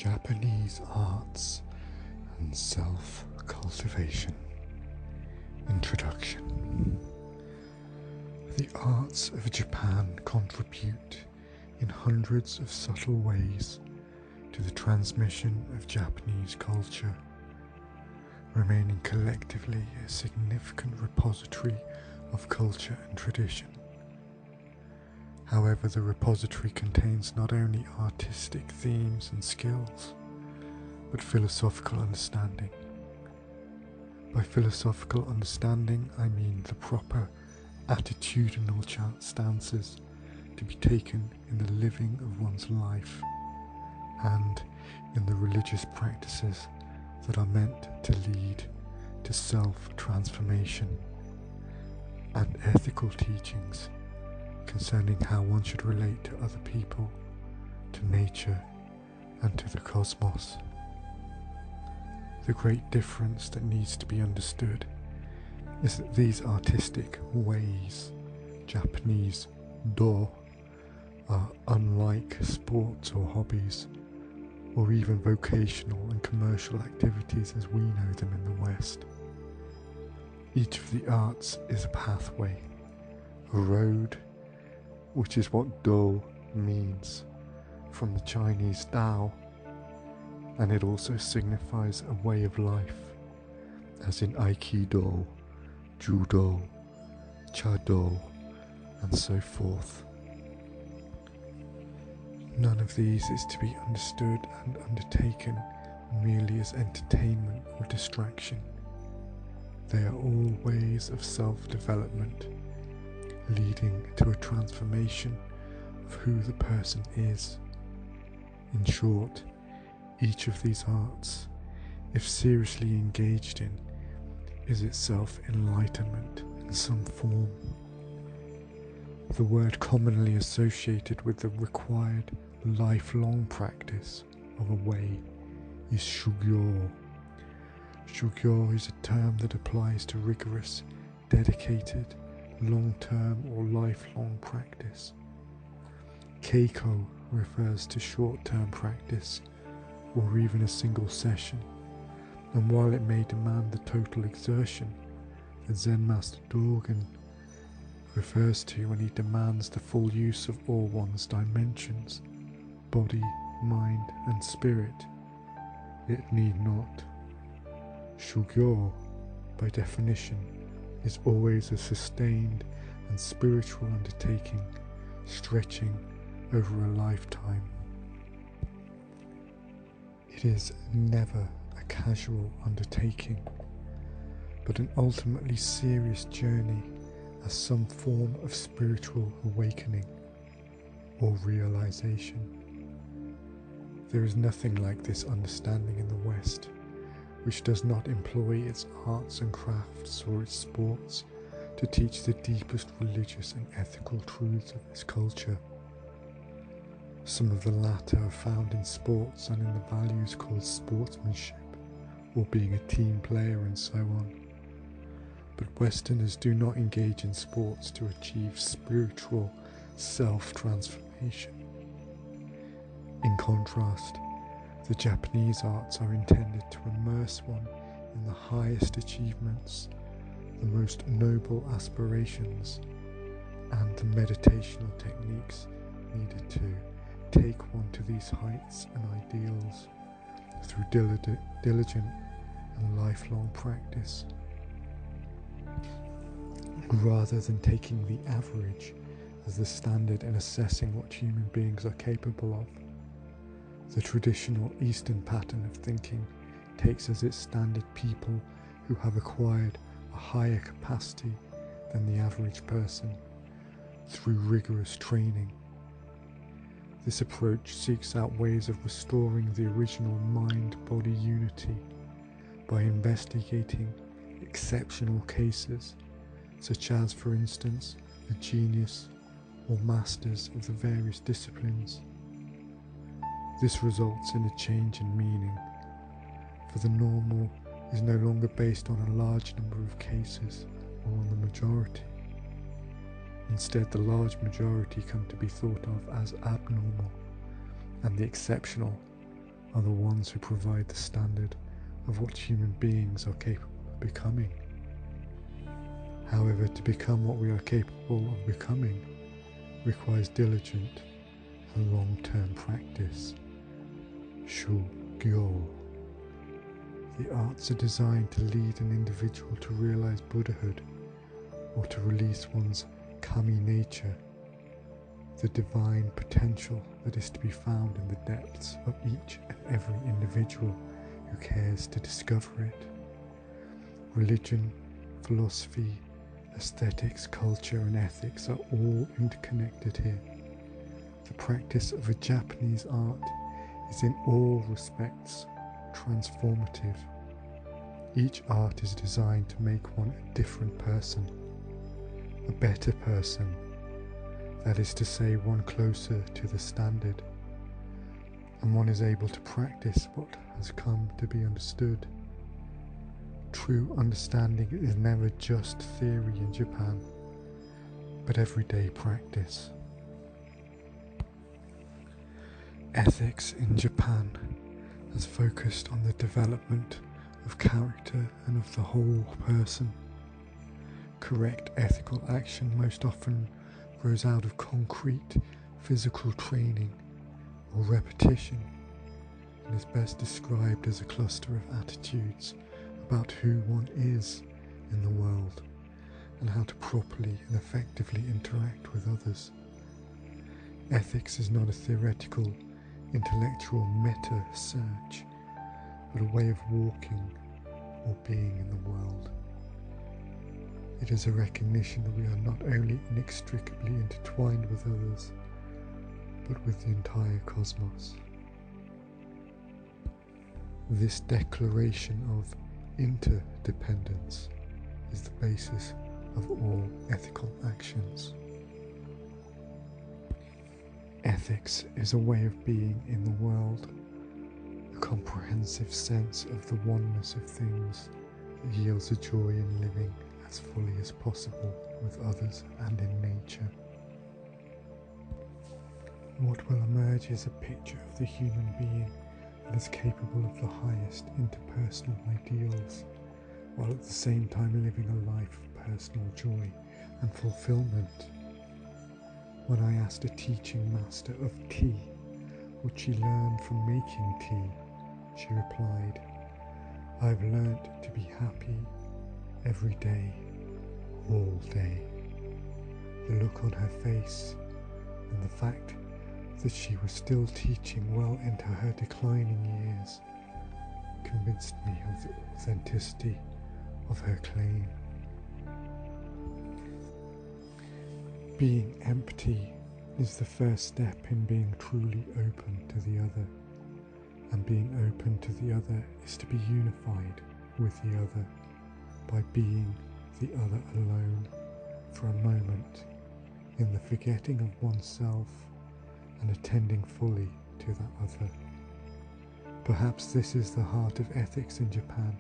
Japanese arts and self-cultivation. Introduction. The arts of Japan contribute in hundreds of subtle ways to the transmission of Japanese culture, remaining collectively a significant repository of culture and tradition. However, the repository contains not only artistic themes and skills, but philosophical understanding. By philosophical understanding, I mean the proper attitudinal stances to be taken in the living of one's life and in the religious practices that are meant to lead to self-transformation, and ethical teachings concerning how one should relate to other people, to nature, and to the cosmos. The great difference that needs to be understood is that these artistic ways, Japanese do, are unlike sports or hobbies, or even vocational and commercial activities as we know them in the West. Each of the arts is a pathway, a road, which is what do means from the Chinese Tao, and it also signifies a way of life, as in Aikido, Judo, Chado, and so forth. None of these is to be understood and undertaken merely as entertainment or distraction. They are all ways of self-development, leading to a transformation of who the person is. In short, each of these arts, if seriously engaged in, is itself enlightenment in some form. The word commonly associated with the required lifelong practice of a way is shugyo. Shugyo is a term that applies to rigorous, dedicated, long-term or lifelong practice. Keiko refers to short-term practice or even a single session, and while it may demand the total exertion that Zen Master Dogen refers to when he demands the full use of all one's dimensions, body, mind and spirit, it need not. Shugyo, by definition, is always a sustained and spiritual undertaking, stretching over a lifetime. It is never a casual undertaking, but an ultimately serious journey as some form of spiritual awakening or realization. There is nothing like this understanding in the West, which does not employ its arts and crafts or its sports to teach the deepest religious and ethical truths of its culture. Some of the latter are found in sports and in the values called sportsmanship, or being a team player and so on. But Westerners do not engage in sports to achieve spiritual self-transformation. In contrast, the Japanese arts are intended to immerse one in the highest achievements, the most noble aspirations, and the meditational techniques needed to take one to these heights and ideals through diligent and lifelong practice. Rather than taking the average as the standard in assessing what human beings are capable of, the traditional Eastern pattern of thinking takes as its standard people who have acquired a higher capacity than the average person through rigorous training. This approach seeks out ways of restoring the original mind-body unity by investigating exceptional cases, such as, for instance, a genius or masters of the various disciplines. This results in a change in meaning, for the normal is no longer based on a large number of cases or on the majority. Instead, the large majority come to be thought of as abnormal, and the exceptional are the ones who provide the standard of what human beings are capable of becoming. However, to become what we are capable of becoming requires diligent and long-term practice. Shugyo. The arts are designed to lead an individual to realize Buddhahood, or to release one's kami nature, the divine potential that is to be found in the depths of each and every individual who cares to discover it. Religion, philosophy, aesthetics, culture and ethics are all interconnected here. The practice of a Japanese art is in all respects transformative. Each art is designed to make one a different person, a better person, that is to say, one closer to the standard, and one is able to practice what has come to be understood. True understanding is never just theory in Japan, but everyday practice. Ethics in Japan has focused on the development of character and of the whole person. Correct ethical action most often grows out of concrete physical training or repetition, and is best described as a cluster of attitudes about who one is in the world and how to properly and effectively interact with others. Ethics is not a theoretical, intellectual meta search, but a way of walking or being in the world. It is a recognition that we are not only inextricably intertwined with others, but with the entire cosmos. This declaration of interdependence is the basis of all ethical actions. Ethics is a way of being in the world, a comprehensive sense of the oneness of things that yields a joy in living as fully as possible with others and in nature. What will emerge is a picture of the human being that is capable of the highest interpersonal ideals, while at the same time living a life of personal joy and fulfillment. When I asked a teaching master of tea what she learned from making tea, she replied, "I've learnt to be happy every day, all day." The look on her face and the fact that she was still teaching well into her declining years convinced me of the authenticity of her claim. Being empty is the first step in being truly open to the other, and being open to the other is to be unified with the other by being the other alone for a moment, in the forgetting of oneself and attending fully to that other. Perhaps this is the heart of ethics in Japan.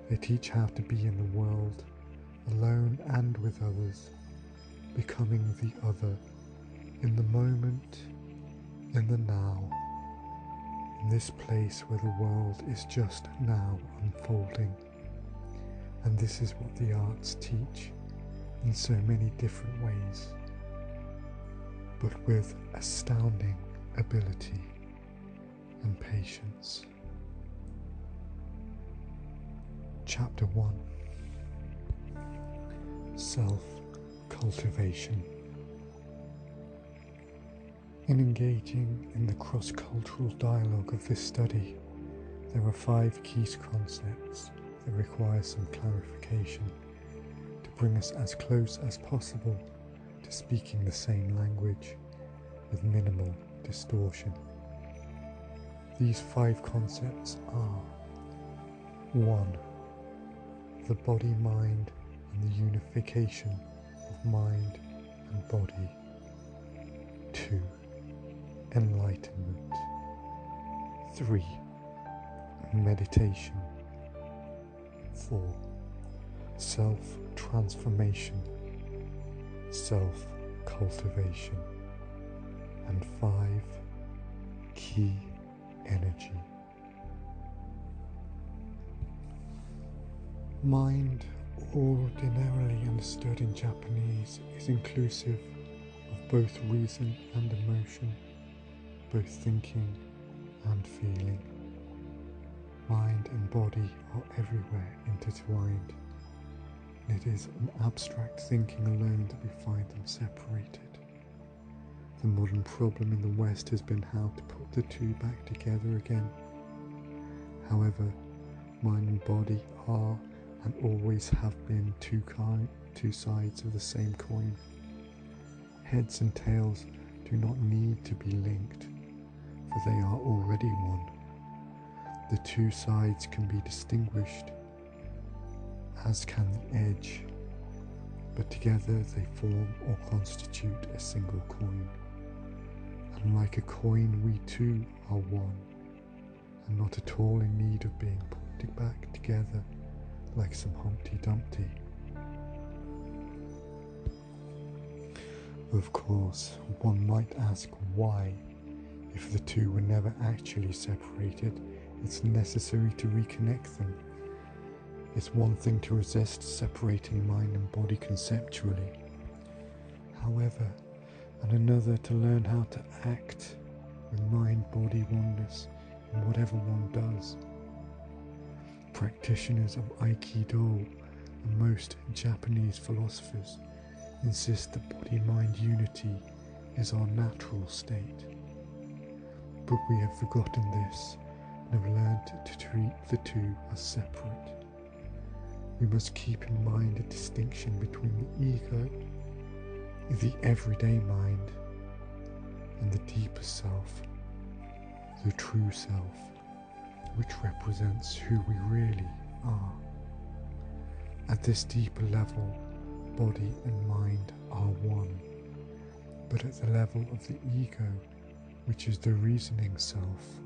They teach how to be in the world, alone and with others, becoming the other, in the moment, in the now, in this place where the world is just now unfolding. And this is what the arts teach in so many different ways, but with astounding ability and patience. Chapter 1. Self-cultivation. In engaging in the cross-cultural dialogue of this study, there are 5 key concepts that require some clarification to bring us as close as possible to speaking the same language with minimal distortion. These 5 concepts are: 1. The body, mind, and the unification of mind and body. 2. Enlightenment. 3. Meditation. 4. Self-transformation, self-cultivation. And 5. Key energy. Mind, ordinarily understood in Japanese, is inclusive of both reason and emotion, both thinking and feeling. Mind and body are everywhere intertwined, and it is an abstract thinking alone that we find them separated. The modern problem in the West has been how to put the two back together again. However, mind and body are and always have been two sides of the same coin. Heads and tails do not need to be linked, for they are already one. The two sides can be distinguished, as can the edge, but together they form or constitute a single coin. And like a coin, we too are one, and not at all in need of being put back together like some Humpty Dumpty. Of course, one might ask why, if the two were never actually separated, it's necessary to reconnect them. It's one thing to resist separating mind and body conceptually, however, and another to learn how to act with mind-body oneness in whatever one does. Practitioners of Aikido and most Japanese philosophers insist that body-mind unity is our natural state. But we have forgotten this and have learned to treat the two as separate. We must keep in mind a distinction between the ego, the everyday mind, and the deeper self, the true self, which represents who we really are. At this deeper level, body and mind are one, but at the level of the ego, which is the reasoning self,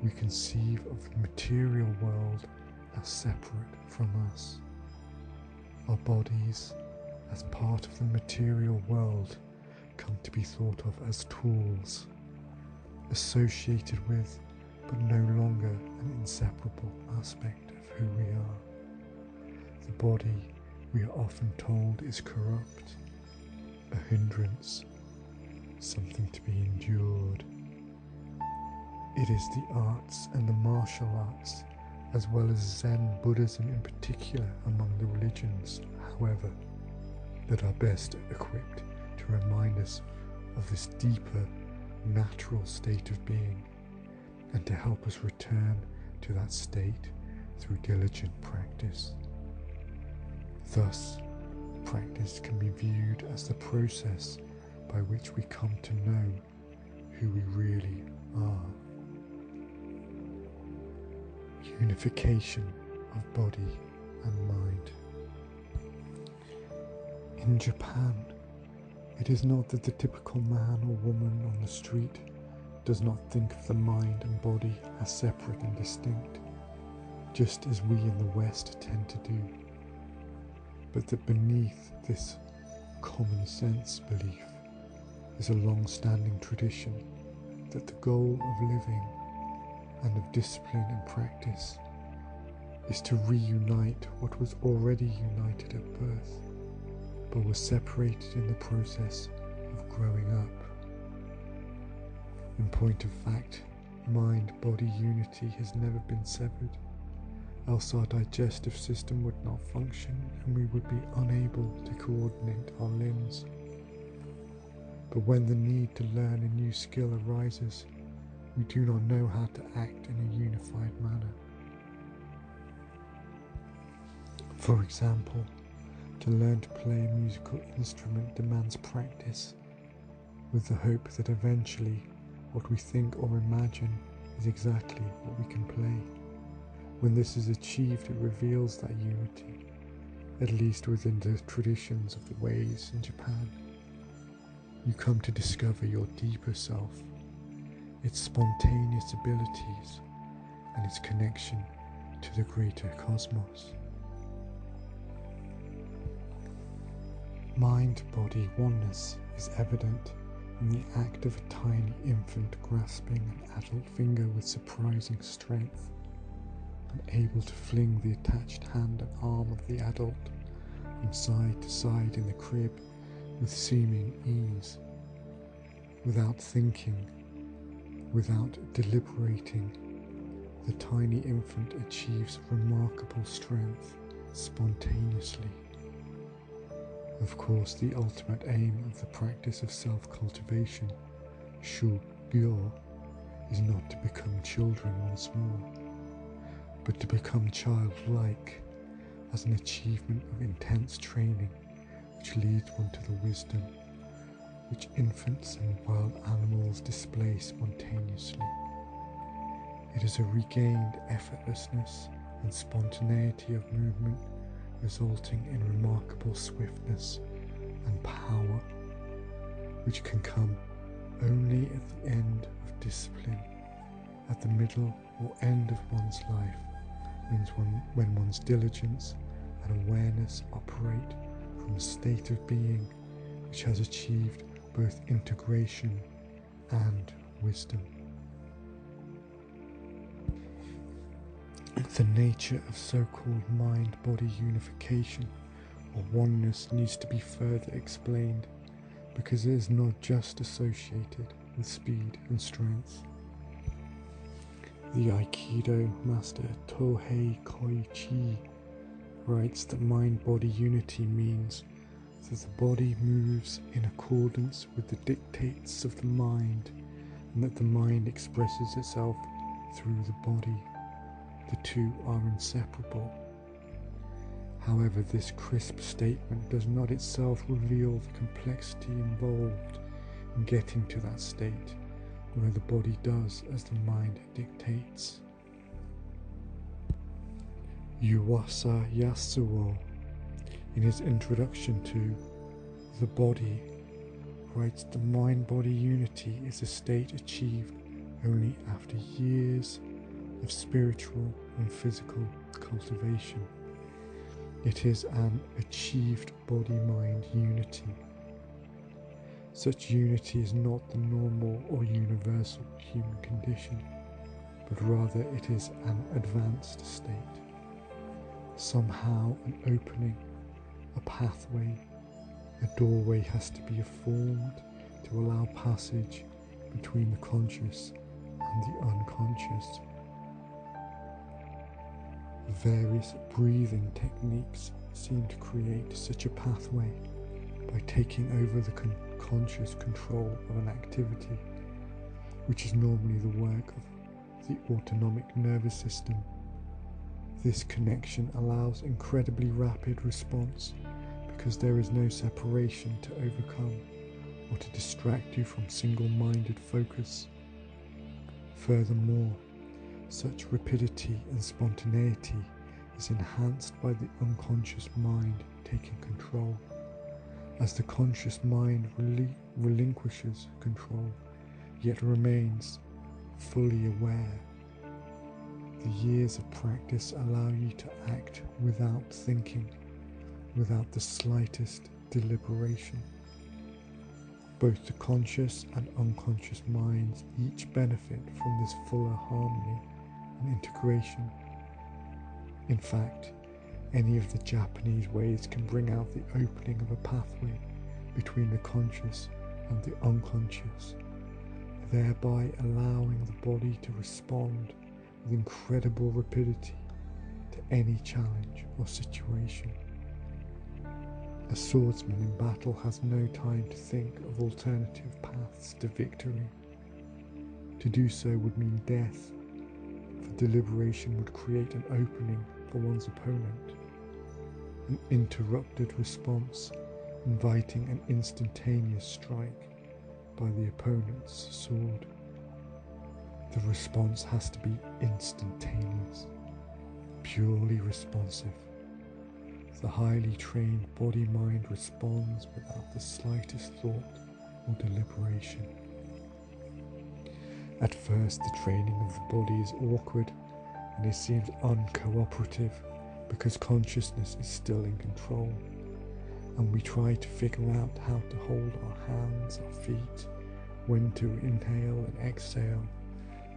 we conceive of the material world as separate from us. Our bodies, as part of the material world, come to be thought of as tools, associated with but no longer an inseparable aspect of who we are. The body, we are often told, is corrupt, a hindrance, something to be endured. It is the arts and the martial arts, as well as Zen Buddhism in particular among the religions, however, that are best equipped to remind us of this deeper, natural state of being, and to help us return to that state through diligent practice. Thus, practice can be viewed as the process by which we come to know who we really are. Unification of body and mind. In Japan, it is not that the typical man or woman on the street does not think of the mind and body as separate and distinct, just as we in the West tend to do, but that beneath this common sense belief is a long-standing tradition that the goal of living and of discipline and practice is to reunite what was already united at birth, but was separated in the process of growing up. In point of fact, mind-body unity has never been severed, else our digestive system would not function and we would be unable to coordinate our limbs. But when the need to learn a new skill arises, we do not know how to act in a unified manner. For example, to learn to play a musical instrument demands practice, with the hope that eventually what we think or imagine is exactly what we can play. When this is achieved, it reveals that unity, at least within the traditions of the ways in Japan. You come to discover your deeper self, its spontaneous abilities, and its connection to the greater cosmos. Mind-body oneness is evident in the act of a tiny infant grasping an adult finger with surprising strength, and able to fling the attached hand and arm of the adult from side to side in the crib with seeming ease, without thinking, without deliberating. The tiny infant achieves remarkable strength spontaneously. Of course, the ultimate aim of the practice of self-cultivation, shu-gyo, is not to become children once more, but to become childlike as an achievement of intense training which leads one to the wisdom which infants and wild animals display spontaneously. It is a regained effortlessness and spontaneity of movement resulting in remarkable swiftness and power, which can come only at the end of discipline, at the middle or end of one's life, when one's diligence and awareness operate from a state of being which has achieved both integration and wisdom. The nature of so-called mind-body unification or oneness needs to be further explained, because it is not just associated with speed and strength. The Aikido master Tohei Koichi writes that mind-body unity means that the body moves in accordance with the dictates of the mind, and that the mind expresses itself through the body. The two are inseparable. However, this crisp statement does not itself reveal the complexity involved in getting to that state, where the body does as the mind dictates. Yuasa Yasuo, in his introduction to The Body, writes the mind-body unity is a state achieved only after years of spiritual and physical cultivation. It is an achieved body-mind unity. Such unity is not the normal or universal human condition, but rather it is an advanced state. Somehow an opening, a pathway, a doorway has to be formed to allow passage between the conscious and the unconscious. Various breathing techniques seem to create such a pathway by taking over the conscious control of an activity, which is normally the work of the autonomic nervous system. This connection allows incredibly rapid response because there is no separation to overcome or to distract you from single-minded focus. Furthermore, such rapidity and spontaneity is enhanced by the unconscious mind taking control. As the conscious mind relinquishes control, yet remains fully aware, the years of practice allow you to act without thinking, without the slightest deliberation. Both the conscious and unconscious minds each benefit from this fuller harmony and integration. In fact, any of the Japanese ways can bring out the opening of a pathway between the conscious and the unconscious, thereby allowing the body to respond with incredible rapidity to any challenge or situation. A swordsman in battle has no time to think of alternative paths to victory. To do so would mean death, for deliberation would create an opening for one's opponent, an interrupted response inviting an instantaneous strike by the opponent's sword. The response has to be instantaneous, purely responsive. The highly trained body-mind responds without the slightest thought or deliberation. At first, the training of the body is awkward and it seems uncooperative because consciousness is still in control, and we try to figure out how to hold our hands, our feet, when to inhale and exhale,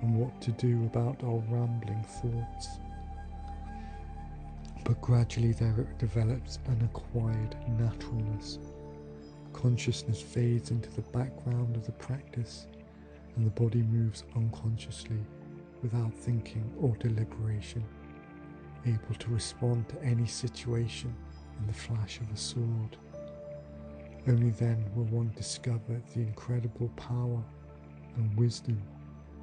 and what to do about our rambling thoughts. But gradually there develops an acquired naturalness. Consciousness fades into the background of the practice, and the body moves unconsciously without thinking or deliberation, able to respond to any situation in the flash of a sword. Only then will one discover the incredible power and wisdom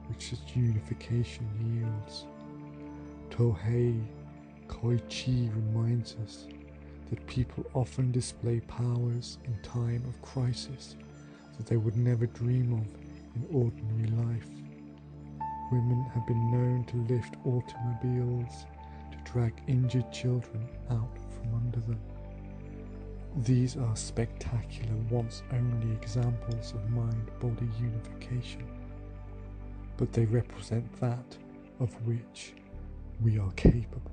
which such unification yields. Tohei Koichi reminds us that people often display powers in time of crisis that they would never dream of in ordinary life. Women have been known to lift automobiles, to drag injured children out from under them. These are spectacular, once-only examples of mind-body unification, but they represent that of which we are capable.